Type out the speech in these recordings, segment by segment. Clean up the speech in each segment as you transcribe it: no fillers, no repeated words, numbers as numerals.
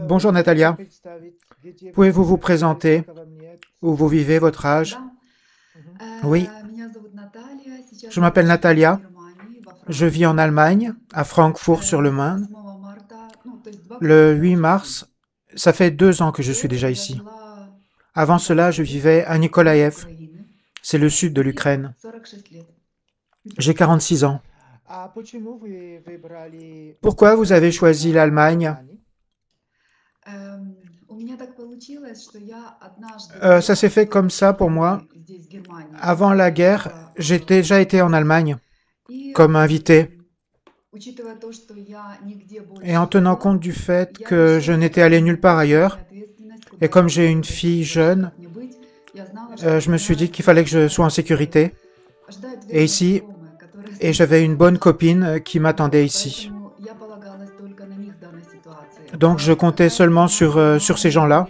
Bonjour Natalia, pouvez-vous vous présenter, où vous vivez, votre âge? Oui, je m'appelle Natalia, je vis en Allemagne, à Francfort-sur-le-Main. Le 8 mars, ça fait 2 ans que je suis déjà ici. Avant cela, je vivais à Nikolaïev, c'est le sud de l'Ukraine. J'ai 46 ans. Pourquoi vous avez choisi l'Allemagne? Ça s'est fait comme ça pour moi. Avant la guerre, j'ai déjà été en Allemagne comme invité. Et en tenant compte du fait que je n'étais allé nulle part ailleurs, et comme j'ai une fille jeune, je me suis dit qu'il fallait que je sois en sécurité. Et ici, et j'avais une bonne copine qui m'attendait ici. Donc je comptais seulement sur ces gens-là.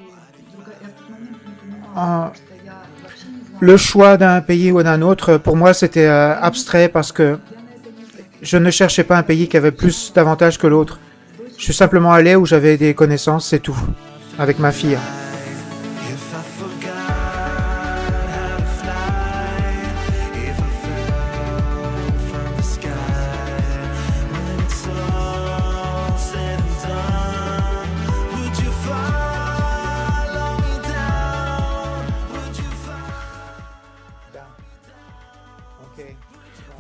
Le choix d'un pays ou d'un autre, pour moi, c'était abstrait parce que je ne cherchais pas un pays qui avait plus d'avantages que l'autre. Je suis simplement allé où j'avais des connaissances, c'est tout, avec ma fille.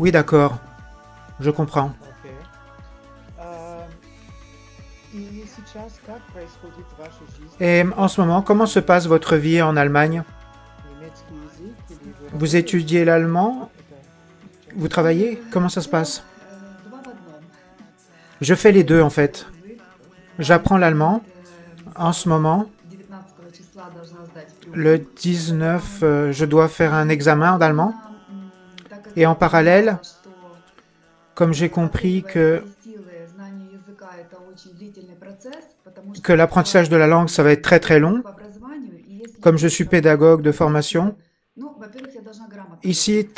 Oui, d'accord. Je comprends. Et en ce moment, comment se passe votre vie en Allemagne? Vous étudiez l'allemand? Vous travaillez? Comment ça se passe? Je fais les deux en fait. J'apprends l'allemand. En ce moment, le 19, je dois faire un examen d'allemand. Et en parallèle, comme j'ai compris que l'apprentissage de la langue, ça va être très très long, comme je suis pédagogue de formation, ici,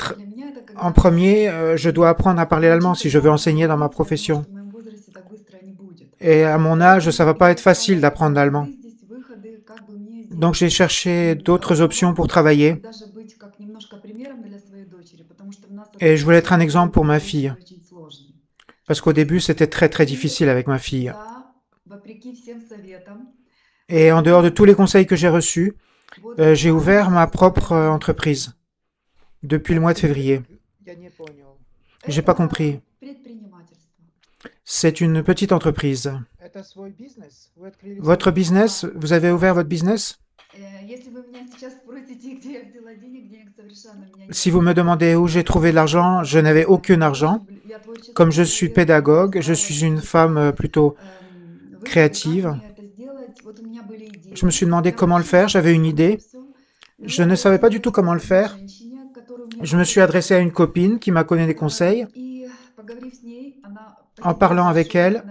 en premier, je dois apprendre à parler l'allemand si je veux enseigner dans ma profession. Et à mon âge, ça va pas être facile d'apprendre l'allemand. Donc j'ai cherché d'autres options pour travailler. Et je voulais être un exemple pour ma fille. Parce qu'au début, c'était très très difficile avec ma fille. Et en dehors de tous les conseils que j'ai reçus, j'ai ouvert ma propre entreprise depuis le mois de février. J'ai pas compris. C'est une petite entreprise. Votre business, vous avez ouvert votre business? Si vous me demandez où j'ai trouvé l'argent, je n'avais aucun argent. Comme je suis pédagogue, je suis une femme plutôt créative. Je me suis demandé comment le faire, j'avais une idée. Je ne savais pas du tout comment le faire. Je me suis adressé à une copine qui m'a donné des conseils. En parlant avec elle,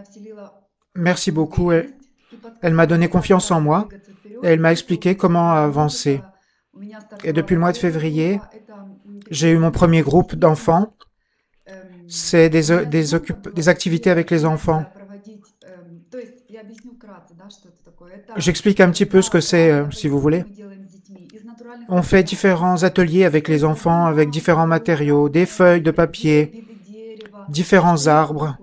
merci beaucoup, elle m'a donné confiance en moi et elle m'a expliqué comment avancer. Et depuis le mois de février, j'ai eu mon premier groupe d'enfants. C'est des activités avec les enfants. J'explique un petit peu ce que c'est, si vous voulez. On fait différents ateliers avec les enfants, avec différents matériaux, des feuilles de papier, différents arbres,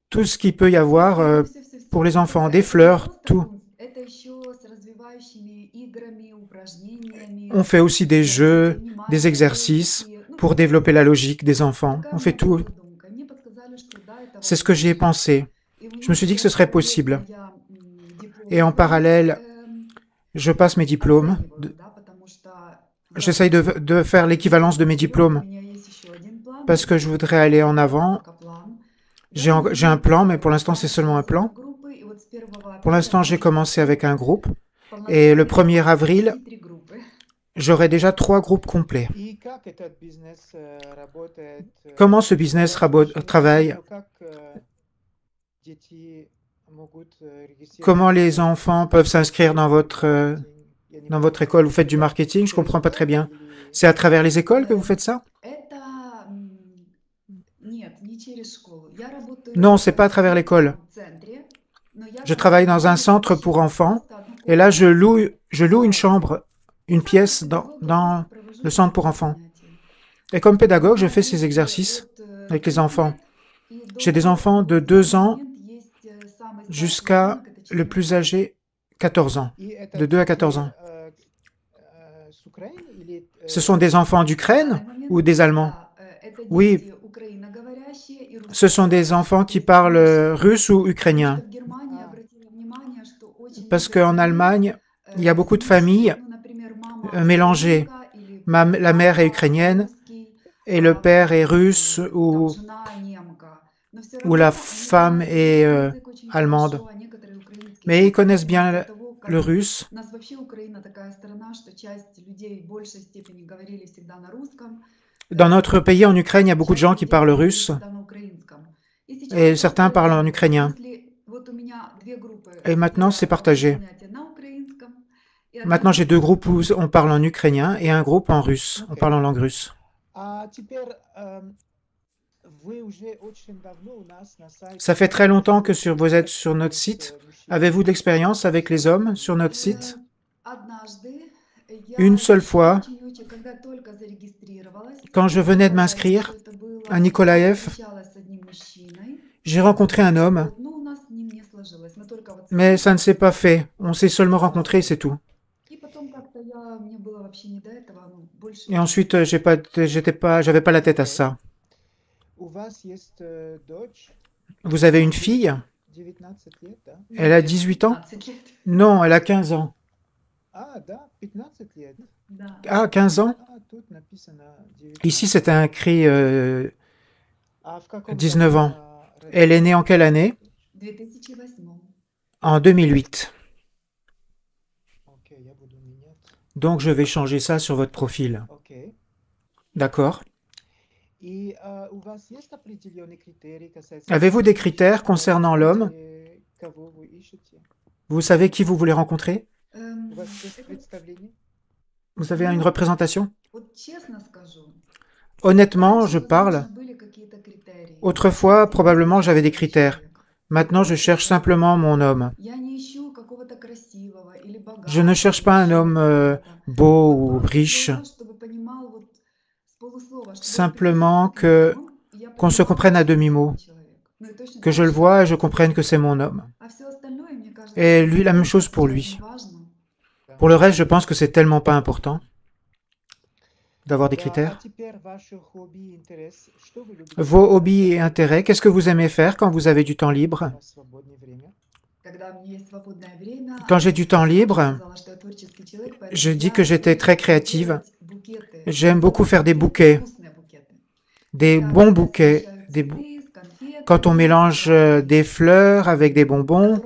tout ce qu'il peut y avoir pour les enfants, des fleurs, tout. On fait aussi des jeux, des exercices pour développer la logique des enfants. On fait tout. C'est ce que j'y ai pensé. Je me suis dit que ce serait possible. Et en parallèle, je passe mes diplômes. J'essaye de faire l'équivalence de mes diplômes parce que je voudrais aller en avant. J'ai un plan, mais pour l'instant, c'est seulement un plan. Pour l'instant, j'ai commencé avec un groupe. Et le 1er avril, j'aurai déjà 3 groupes complets. Comment ce business travaille? Comment les enfants peuvent s'inscrire dans votre école? Vous faites du marketing? Je ne comprends pas très bien. C'est à travers les écoles que vous faites ça? Non, ce n'est pas à travers l'école. Je travaille dans un centre pour enfants et là, je loue une chambre, une pièce dans le centre pour enfants. Et comme pédagogue, je fais ces exercices avec les enfants. J'ai des enfants de 2 ans jusqu'à le plus âgé, 14 ans, de 2 à 14 ans. Ce sont des enfants d'Ukraine ou des Allemands? Oui, ce sont des enfants qui parlent russe ou ukrainien. Parce qu'en Allemagne, il y a beaucoup de familles mélangées. La mère est ukrainienne et le père est russe ou la femme est allemande. Mais ils connaissent bien le russe. Dans notre pays, en Ukraine, il y a beaucoup de gens qui parlent russe et certains parlent en ukrainien. Et maintenant, c'est partagé. Maintenant, j'ai 2 groupes où on parle en ukrainien et un groupe en russe. On parle en langue russe. Ça fait très longtemps que vous êtes sur notre site. Avez-vous de l'expérience avec les hommes sur notre site? Une seule fois, quand je venais de m'inscrire à Nikolaev, j'ai rencontré un homme, mais ça ne s'est pas fait. On s'est seulement rencontrés et c'est tout. Et ensuite, j'avais pas la tête à ça. Vous avez une fille? Elle a 18 ans? Non, elle a 15 ans. Ah, 15 ans? Ici, c'est écrit 19 ans. Elle est née en quelle année? En 2008. Donc, je vais changer ça sur votre profil. D'accord. Avez-vous des critères concernant l'homme? Vous savez qui vous voulez rencontrer? Vous avez une représentation? Honnêtement, je parle. Autrefois, probablement, j'avais des critères. Maintenant, je cherche simplement mon homme. Je ne cherche pas un homme beau ou riche. Simplement qu'on se comprenne à demi-mot. Que je le vois et je comprenne que c'est mon homme. Et lui, la même chose pour lui. Pour le reste, je pense que c'est tellement pas important d'avoir des critères. Vos hobbies et intérêts, qu'est-ce que vous aimez faire quand vous avez du temps libre? Quand j'ai du temps libre, je dis que j'étais très créative. J'aime beaucoup faire des bouquets, des bons bouquets. Quand on mélange des fleurs avec des bonbons,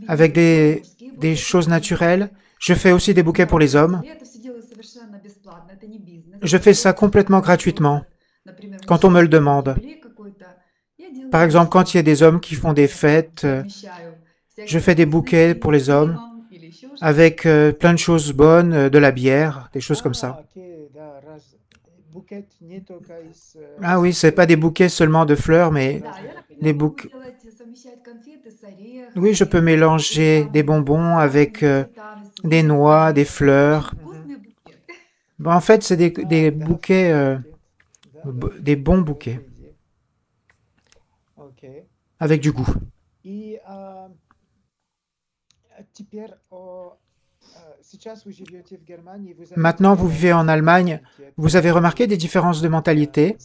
avec des choses naturelles. Je fais aussi des bouquets pour les hommes. Je fais ça complètement gratuitement, quand on me le demande. Par exemple, quand il y a des hommes qui font des fêtes, je fais des bouquets pour les hommes, avec plein de choses bonnes, de la bière, des choses comme ça. Ah oui, c'est pas des bouquets seulement de fleurs, mais des bouquets. Oui, je peux mélanger des bonbons avec des noix, des fleurs. Bon, en fait, c'est des bouquets, des bons bouquets, avec du goût. Maintenant, vous vivez en Allemagne. Vous avez remarqué des différences de mentalité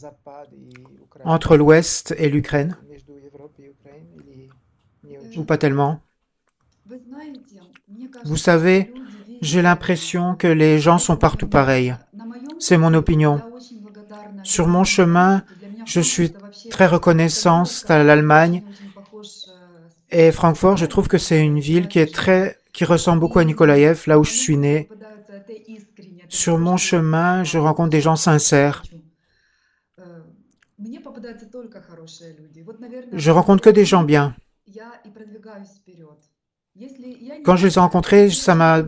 entre l'Ouest et l'Ukraine? Ou pas tellement? Vous savez, j'ai l'impression que les gens sont partout pareils. C'est mon opinion. Sur mon chemin, je suis très reconnaissante à l'Allemagne. Et Francfort, je trouve que c'est une ville qui ressemble beaucoup à Nikolaev, là où je suis né. Sur mon chemin, je rencontre des gens sincères. Je rencontre que des gens bien. Quand je les ai rencontrés, ça m'a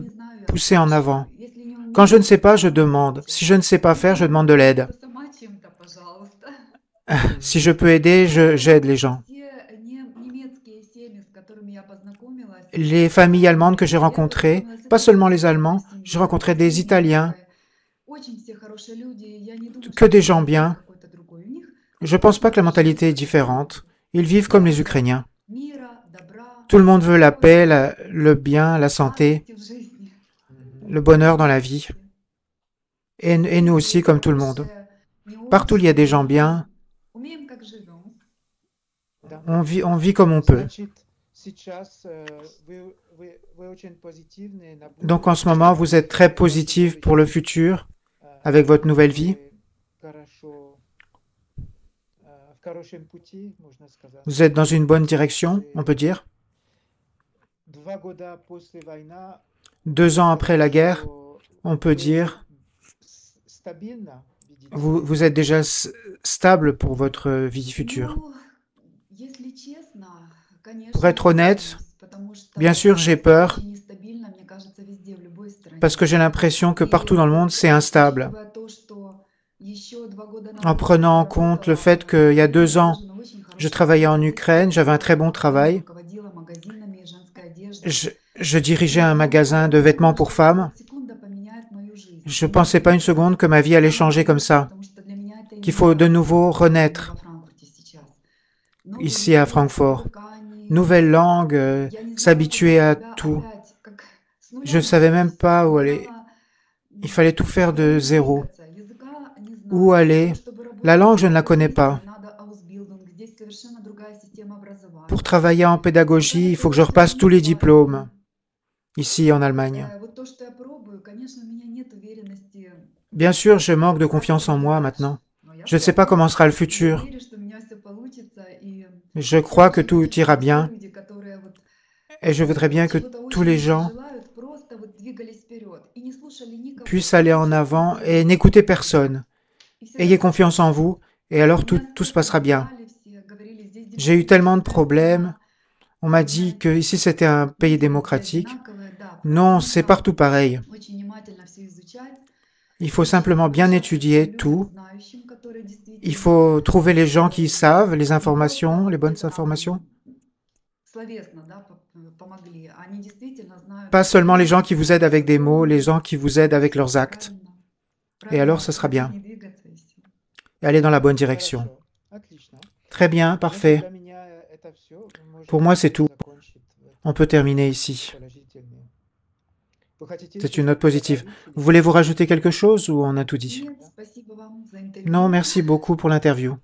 poussé en avant. Quand je ne sais pas, je demande. Si je ne sais pas faire, je demande de l'aide. Si je peux aider, j'aide les gens. les familles allemandes que j'ai rencontrées, pas seulement les Allemands, j'ai rencontré des Italiens, que des gens bien. Je ne pense pas que la mentalité est différente. Ils vivent comme les Ukrainiens. Tout le monde veut la paix, le bien, la santé, le bonheur dans la vie. Et nous aussi, comme tout le monde. Partout, il y a des gens bien. On vit comme on peut. Donc en ce moment, vous êtes très positif pour le futur avec votre nouvelle vie. Vous êtes dans une bonne direction, on peut dire. 2 ans après la guerre, on peut dire, vous êtes déjà stable pour votre vie future. Pour être honnête, bien sûr, j'ai peur parce que j'ai l'impression que partout dans le monde, c'est instable. En prenant en compte le fait qu'il y a 2 ans, je travaillais en Ukraine, j'avais un très bon travail. Je dirigeais un magasin de vêtements pour femmes. Je ne pensais pas une seconde que ma vie allait changer comme ça, qu'il faut de nouveau renaître ici à Francfort. Nouvelle langue, s'habituer à tout. Je ne savais même pas où aller. Il fallait tout faire de zéro. Où aller? La langue, je ne la connais pas. Pour travailler en pédagogie, il faut que je repasse tous les diplômes, ici en Allemagne. Bien sûr, je manque de confiance en moi maintenant. Je ne sais pas comment sera le futur. Je crois que tout ira bien. Et je voudrais bien que tous les gens puissent aller en avant et n'écouter personne. Ayez confiance en vous et alors tout se passera bien. J'ai eu tellement de problèmes. On m'a dit que ici c'était un pays démocratique. Non, c'est partout pareil. Il faut simplement bien étudier tout. Il faut trouver les gens qui savent les informations, les bonnes informations. Pas seulement les gens qui vous aident avec des mots, les gens qui vous aident avec leurs actes. Et alors, ce sera bien. Et aller dans la bonne direction. Très bien, parfait. Pour moi, c'est tout. On peut terminer ici. C'est une note positive. Voulez-vous rajouter quelque chose ou on a tout dit? Non, merci beaucoup pour l'interview.